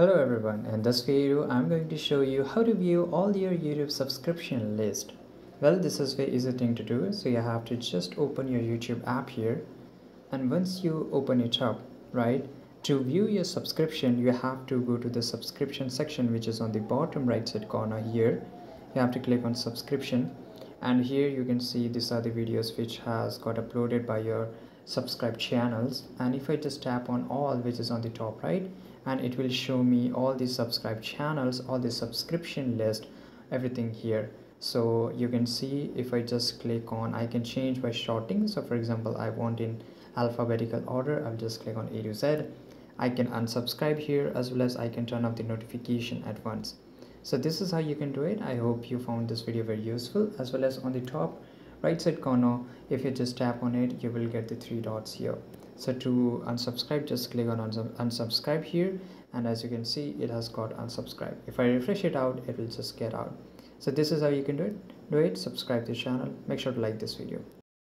Hello everyone, in this video I'm going to show you how to view all your YouTube subscription list. Well, this is very easy thing to do. So you have to just open your YouTube app here, and once you open it up, right, to view your subscription you have to go to the subscription section, which is on the bottom right side corner here. You have to click on subscription, and here you can see these are the videos which has got uploaded by your subscribed channels. And if I just tap on all, which is on the top right, and it will show me all the subscribed channels, all the subscription list, everything here. So you can see if I just click on, I can change by sorting. So for example, I want in alphabetical order, I'll just click on A to Z. I can unsubscribe here, as well as I can turn off the notification at once. So this is how you can do it. I hope you found this video very useful. As well as on the top right side corner, if you just tap on it, you will get the three dots here. So to unsubscribe, just click on unsubscribe here, and as you can see, it has got unsubscribe. If I refresh it out, it will just get out. So this is how you can do it. Subscribe to the channel. Make sure to like this video.